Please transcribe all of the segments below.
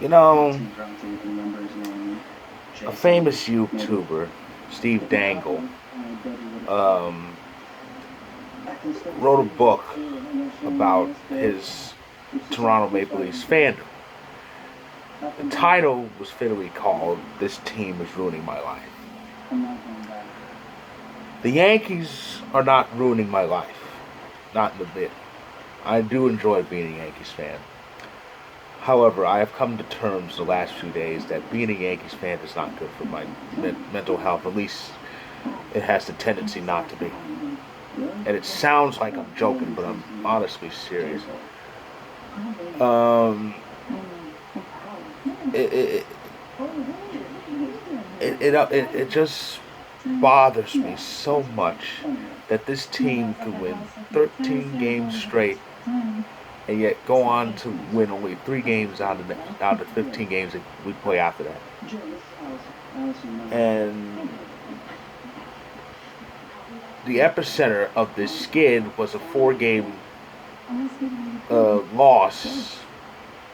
You know, a famous YouTuber, Steve Dangle, um, wrote a book about his Toronto Maple Leafs fandom. The title was fittingly called "This Team is Ruining My Life." The Yankees are not ruining my life, not in a bit. I do enjoy being a Yankees fan. However, I have come to terms the last few days that being a Yankees fan is not good for my mental health. At least it has the tendency not to be. And it sounds like I'm joking, but I'm honestly serious. Um, it, it just bothers me so much that this team could win 13 games straight and yet go on to win only 3 games out of the 15 games that we play after that. And the epicenter of this skid was a 4-game loss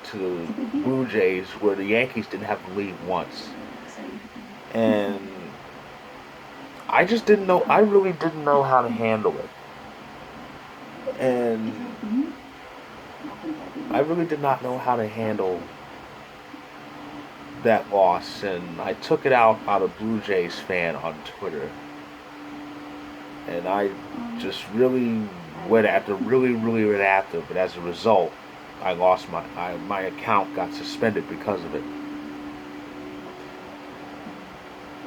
to the Blue Jays, where the Yankees didn't have the lead once. And I just didn't know, I really didn't know how to handle it. And I really did not know how to handle that loss, and I took it out on a Blue Jays fan on Twitter. And I just really went after, but as a result, I lost my account got suspended because of it.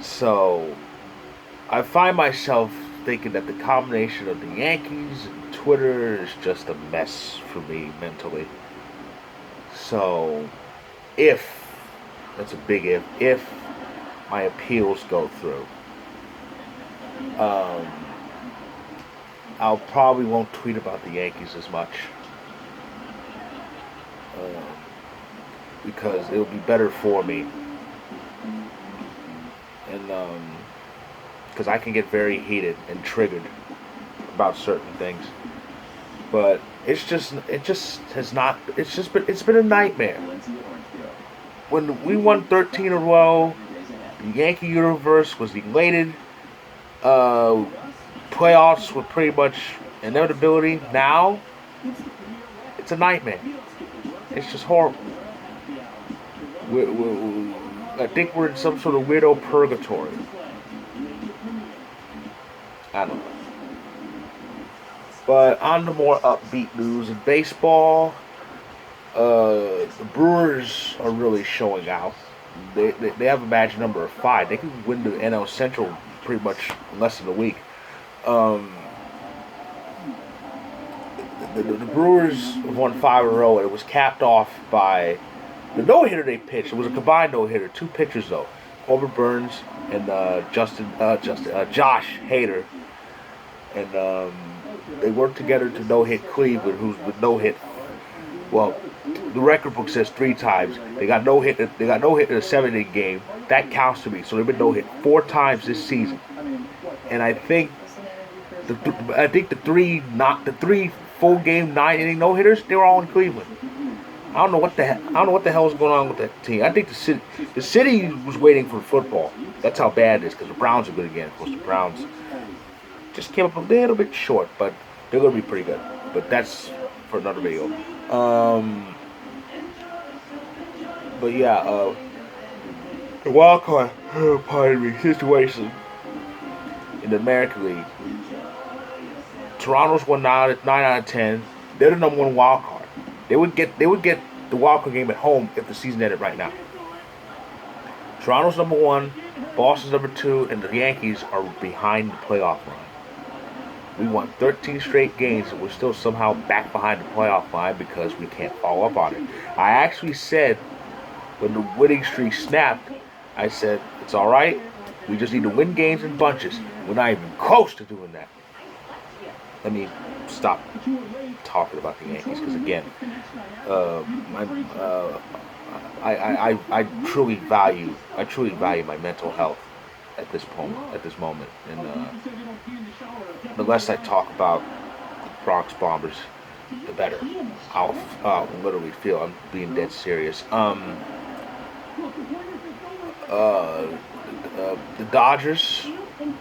So I find myself thinking that the combination of the Yankees and Twitter is just a mess for me mentally. So that's a big if my appeals go through, I'll probably won't tweet about the Yankees as much, because it'll be better for me, and because I can get very heated and triggered about certain things. But it's been a nightmare. When we won 13 in a row, the Yankee universe was elated. Playoffs were pretty much inevitability. Now, it's a nightmare. It's just horrible. I think we're in some sort of weirdo purgatory. I don't know. But on the more upbeat news in baseball, the Brewers are really showing out. They have a magic number of 5. They can win the NL Central pretty much in less than a week. The Brewers won 5 in a row, and it was capped off by the no-hitter they pitched. It was a combined no-hitter, 2 pitchers though, Corbin Burns and Josh Hader, and they worked together to no-hit Cleveland, who's with no-hit. Well, the record book says 3 times. They got no-hit. They got no-hit in a 7-inning game. That counts to me. So they've been no-hit 4 times this season, and I think the 3 full-game 9-inning no-hitters, they were all in Cleveland. I don't know what the hell is going on with that team. I think the city was waiting for football. That's how bad it is, because the Browns are good again. Of course, the Browns just came up a little bit short, but they're going to be pretty good. But that's for another video. But yeah, the wild card, situation in the American League. Toronto's won 9 out of 10. They're the number 1 wild card. They would get the wild card game at home if the season ended right now. Toronto's number 1, Boston's number 2, and the Yankees are behind the playoff line. We won 13 straight games, and we're still somehow back behind the playoff line because we can't follow up on it. I actually said, when the winning streak snapped, I said, it's all right. We just need to win games in bunches. We're not even close to doing that. Let me stop talking about the Yankees, because again, I truly value my mental health at this moment, and the less I talk about the Bronx Bombers, the better. I'll literally feel I'm being dead serious. The Dodgers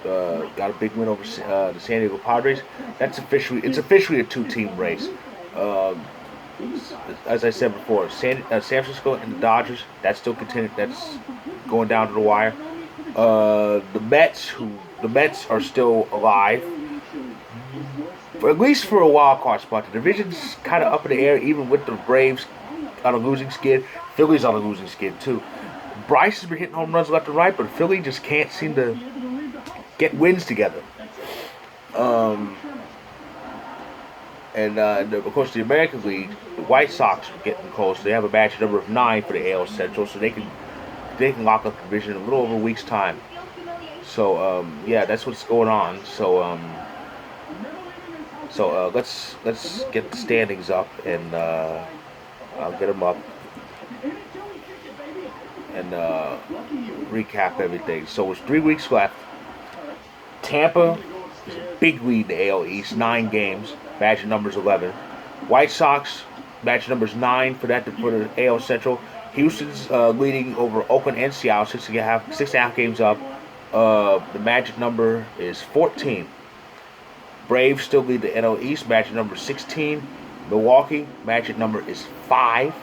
got a big win over the San Diego Padres. It's officially a two-team race. Um, as I said before, San Francisco and the Dodgers, that's still continuing. That's going down to the wire. The Mets are still alive, at least for a wild card spot. The division's kind of up in the air, even with the Braves on a losing skid. Philly's on a losing skid too. Bryce has been hitting home runs left and right, but Philly just can't seem to get wins together. Of course, the American League, the White Sox are getting close. They have a match number of 9 for the AL Central, so they can lock up the division in a little over a week's time. So yeah, that's what's going on. So let's get the standings up, and I'll get them up and recap everything. So it's 3 weeks left. Tampa is a big lead in the AL East, 9 games. Match number's 11. White Sox, match number's 9 for the AL Central. Houston's leading over Oakland and Seattle, 6.5 games up. The magic number is 14. Braves still lead the NL East, match number 16. Milwaukee, magic number is 5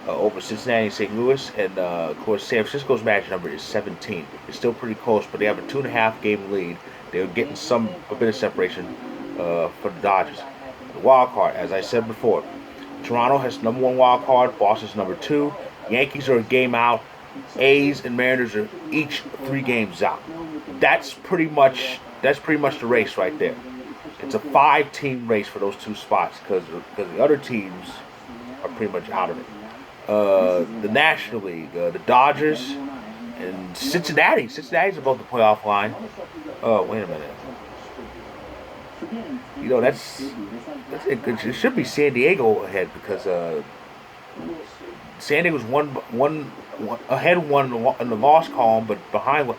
over Cincinnati and St. Louis. And of course, San Francisco's match number is 17. It's still pretty close, but they have a 2.5 game lead. They're getting a bit of separation for the Dodgers. The wild card, as I said before, Toronto has number 1 wild card. Boston's number 2. Yankees are a game out. A's and Mariners are each 3 games out. That's pretty much the race right there. It's a 5-team race for those 2 spots because the other teams are pretty much out of it. The National League, the Dodgers and Cincinnati. Cincinnati's above the playoff line. Oh, wait a minute. You know, it should be San Diego ahead because San Diego's one ahead in the loss column, but behind.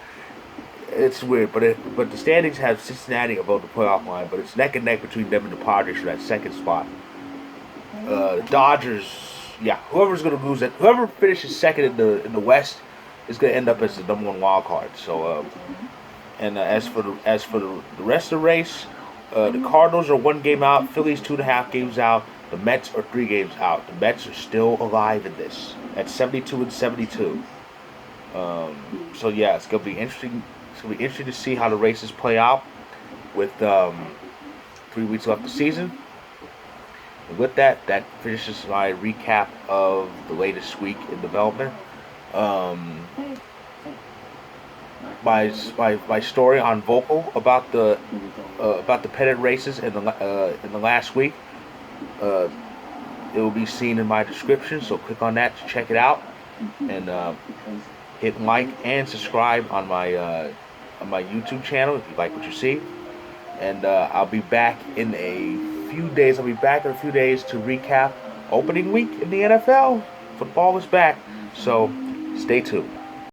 It's weird, but the standings have Cincinnati above the playoff line, but it's neck and neck between them and the Padres for that second spot. The Dodgers, yeah, whoever finishes second in the West is going to end up as the number 1 wild card. So, as for the rest of the race. The Cardinals are 1 game out. Philly's 2.5 games out. The Mets are 3 games out. The Mets are still alive in this at 72-72. So yeah, it's gonna be interesting. It's gonna be interesting to see how the races play out with 3 weeks left of the season. And with that finishes my recap of the latest week in development. My story on Vocal about the pennant races in the last week. It will be seen in my description, so click on that to check it out, and hit like and subscribe on my YouTube channel if you like what you see. And I'll be back in a few days. to recap opening week in the NFL. Football is back, so stay tuned.